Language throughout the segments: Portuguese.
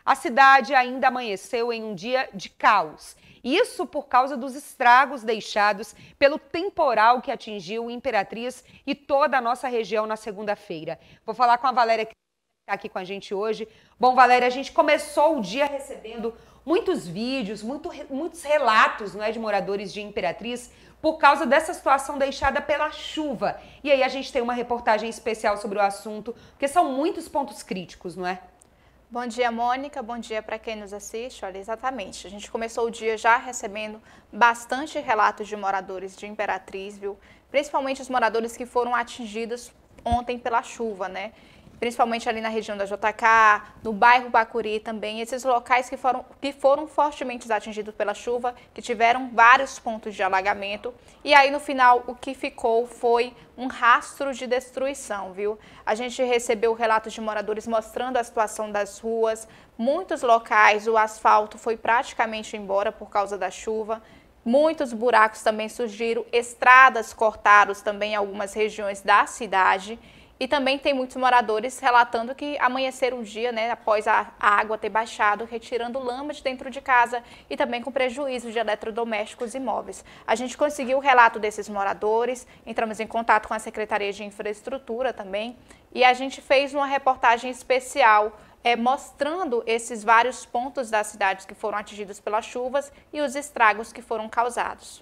A cidade ainda amanheceu em um dia de caos. Isso por causa dos estragos deixados pelo temporal que atingiu Imperatriz e toda a nossa região na segunda-feira. Vou falar com a Valéria, que está aqui com a gente hoje. Bom, Valéria, a gente começou o dia recebendo muitos vídeos, muitos relatos, não é, de moradores de Imperatriz por causa dessa situação deixada pela chuva. E aí a gente tem uma reportagem especial sobre o assunto, porque são muitos pontos críticos, não é? Bom dia, Mônica. Bom dia para quem nos assiste. Olha, exatamente. A gente começou o dia já recebendo bastante relatos de moradores de Imperatriz, viu? Principalmente os moradores que foram atingidos ontem pela chuva, né? Principalmente ali na região da JK, no bairro Bacuri também, esses locais que foram fortemente atingidos pela chuva, que tiveram vários pontos de alagamento. E aí, no final, o que ficou foi um rastro de destruição, viu? A gente recebeu relatos de moradores mostrando a situação das ruas. Muitos locais, o asfalto foi praticamente embora por causa da chuva. Muitos buracos também surgiram, estradas cortaram também em algumas regiões da cidade. E também tem muitos moradores relatando que amanheceram o dia, né, após a água ter baixado, retirando lama de dentro de casa e também com prejuízo de eletrodomésticos e móveis. A gente conseguiu o relato desses moradores, entramos em contato com a Secretaria de Infraestrutura também e a gente fez uma reportagem especial mostrando esses vários pontos das cidades que foram atingidos pelas chuvas e os estragos que foram causados.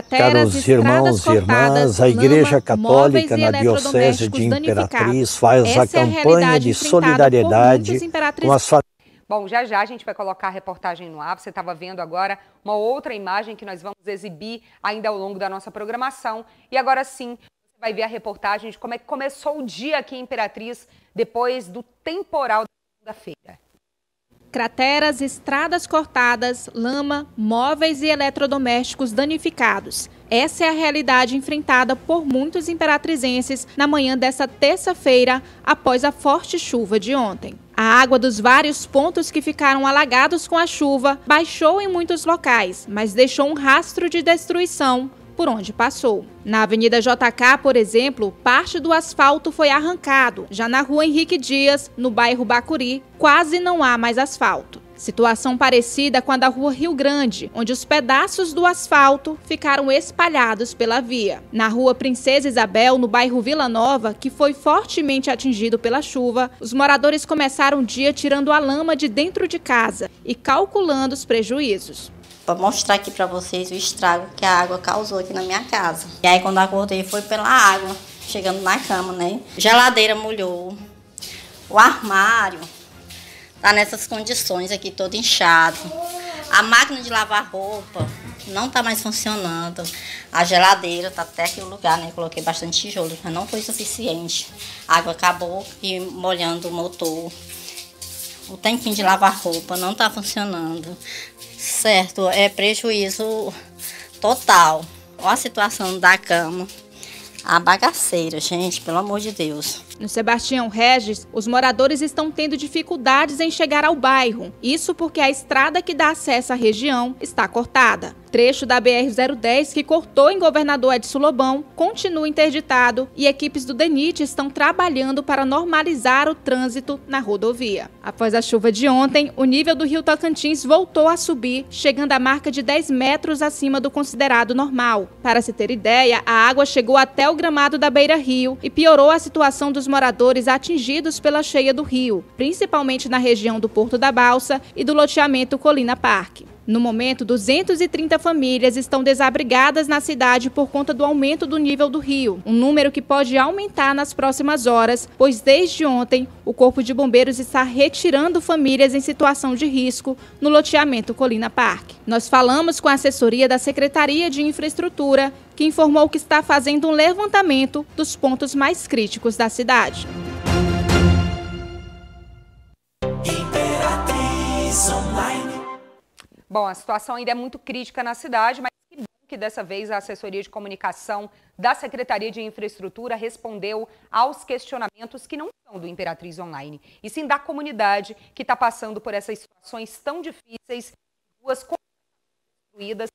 Caros irmãos e irmãs, a Igreja Católica na Diocese de Imperatriz faz a campanha de solidariedade com as famílias. Bom, já a gente vai colocar a reportagem no ar. Você estava vendo agora uma outra imagem que nós vamos exibir ainda ao longo da nossa programação. E agora sim, você vai ver a reportagem de como é que começou o dia aqui em Imperatriz depois do temporal da segunda-feira. Crateras, estradas cortadas, lama, móveis e eletrodomésticos danificados. Essa é a realidade enfrentada por muitos imperatrizenses na manhã desta terça-feira, após a forte chuva de ontem. A água dos vários pontos que ficaram alagados com a chuva baixou em muitos locais, mas deixou um rastro de destruição por onde passou. Na Avenida JK, por exemplo, parte do asfalto foi arrancado. Já na Rua Henrique Dias, no bairro Bacuri, quase não há mais asfalto. Situação parecida com a da Rua Rio Grande, onde os pedaços do asfalto ficaram espalhados pela via. Na Rua Princesa Isabel, no bairro Vila Nova, que foi fortemente atingido pela chuva, os moradores começaram o dia tirando a lama de dentro de casa e calculando os prejuízos. Para mostrar aqui para vocês o estrago que a água causou aqui na minha casa. E aí quando acordei foi pela água, chegando na cama, né? Geladeira molhou, o armário tá nessas condições aqui, todo inchado. A máquina de lavar roupa não tá mais funcionando. A geladeira tá até aqui no lugar, né? Coloquei bastante tijolo, mas não foi suficiente. A água acabou e molhando o motor. O tanquinho de lavar roupa não tá funcionando. Certo, é prejuízo total. Olha a situação da cama. A bagaceira, gente, pelo amor de Deus. No Sebastião Regis, os moradores estão tendo dificuldades em chegar ao bairro. Isso porque a estrada que dá acesso à região está cortada. Trecho da BR-010, que cortou em Governador Edson Lobão, continua interditado e equipes do DENIT estão trabalhando para normalizar o trânsito na rodovia. Após a chuva de ontem, o nível do rio Tocantins voltou a subir, chegando à marca de 10 metros acima do considerado normal. Para se ter ideia, a água chegou até o gramado da beira-rio e piorou a situação dos moradores atingidos pela cheia do rio, principalmente na região do Porto da Balsa e do loteamento Colina Parque. No momento, 230 famílias estão desabrigadas na cidade por conta do aumento do nível do rio, um número que pode aumentar nas próximas horas, pois desde ontem o Corpo de Bombeiros está retirando famílias em situação de risco no loteamento Colina Parque. Nós falamos com a assessoria da Secretaria de Infraestrutura, que informou que está fazendo um levantamento dos pontos mais críticos da cidade. Bom, a situação ainda é muito crítica na cidade, mas que bom que dessa vez a assessoria de comunicação da Secretaria de Infraestrutura respondeu aos questionamentos que não são do Imperatriz Online, e sim da comunidade que está passando por essas situações tão difíceis, ruas construídas,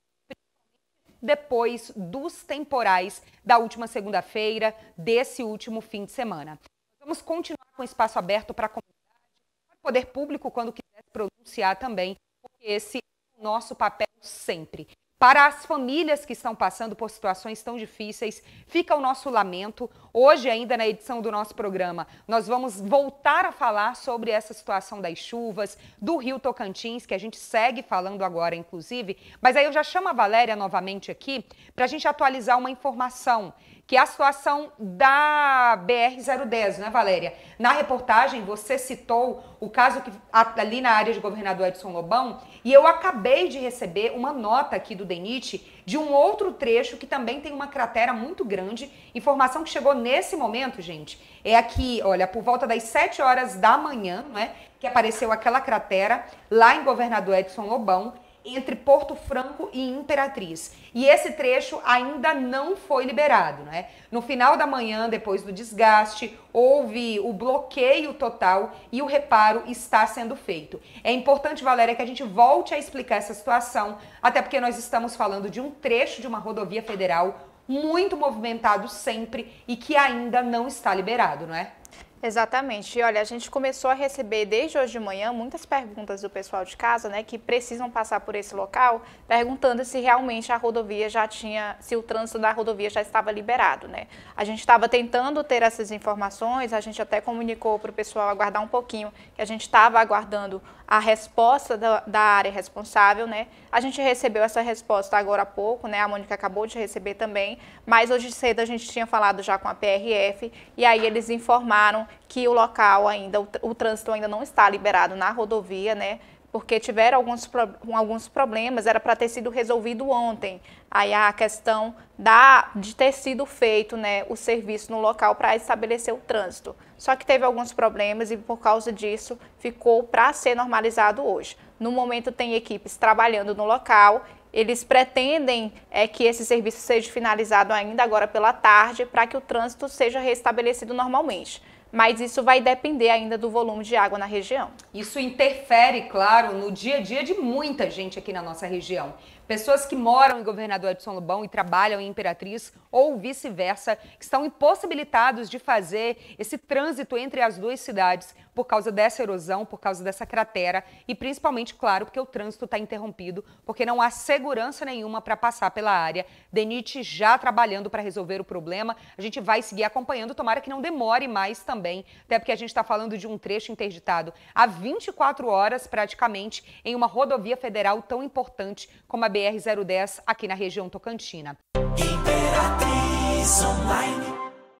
depois dos temporais da última segunda-feira, desse último fim de semana. Vamos continuar com o espaço aberto para a comunidade, para o poder público, quando quiser se pronunciar também, porque esse é o nosso papel sempre. Para as famílias que estão passando por situações tão difíceis, fica o nosso lamento. Hoje, ainda na edição do nosso programa, nós vamos voltar a falar sobre essa situação das chuvas, do Rio Tocantins, que a gente segue falando agora, inclusive. Mas aí eu já chamo a Valéria novamente aqui para a gente atualizar uma informação, que é a situação da BR-010, né, Valéria? Na reportagem, você citou o caso que, ali na área de Governador Edson Lobão, e eu acabei de receber uma nota aqui do DENIT de um outro trecho que também tem uma cratera muito grande. Informação que chegou nesse momento, gente, é aqui, olha, por volta das 7 horas da manhã, né, que apareceu aquela cratera lá em Governador Edson Lobão, entre Porto Franco e Imperatriz. E esse trecho ainda não foi liberado, né? No final da manhã, depois do desgaste, houve o bloqueio total e o reparo está sendo feito. É importante, Valéria, que a gente volte a explicar essa situação, até porque nós estamos falando de um trecho de uma rodovia federal muito movimentado sempre e que ainda não está liberado, não é? Exatamente. E olha, a gente começou a receber desde hoje de manhã muitas perguntas do pessoal de casa, né, que precisam passar por esse local, perguntando se realmente a rodovia já tinha, se o trânsito da rodovia já estava liberado, né? A gente estava tentando ter essas informações, a gente até comunicou para o pessoal aguardar um pouquinho, que a gente estava aguardando a resposta da área responsável, né? A gente recebeu essa resposta agora há pouco, né? A Mônica acabou de receber também, mas hoje cedo a gente tinha falado já com a PRF e aí eles informaram que o local ainda, o trânsito ainda não está liberado na rodovia, né? Porque tiveram alguns problemas, era para ter sido resolvido ontem. Aí a questão de ter sido feito, né, o serviço no local para estabelecer o trânsito. Só que teve alguns problemas e por causa disso ficou para ser normalizado hoje. No momento tem equipes trabalhando no local, eles pretendem que esse serviço seja finalizado ainda agora pela tarde para que o trânsito seja restabelecido normalmente. Mas isso vai depender ainda do volume de água na região. Isso interfere, claro, no dia a dia de muita gente aqui na nossa região. Pessoas que moram em Governador Edson Lobão e trabalham em Imperatriz ou vice-versa, que estão impossibilitados de fazer esse trânsito entre as duas cidades por causa dessa erosão, por causa dessa cratera e principalmente, claro, porque o trânsito está interrompido, porque não há segurança nenhuma para passar pela área. DENIT já trabalhando para resolver o problema. A gente vai seguir acompanhando, tomara que não demore mais também, até porque a gente está falando de um trecho interditado há 24 horas praticamente em uma rodovia federal tão importante como a BR-010 aqui na região tocantina. Imperatriz Online.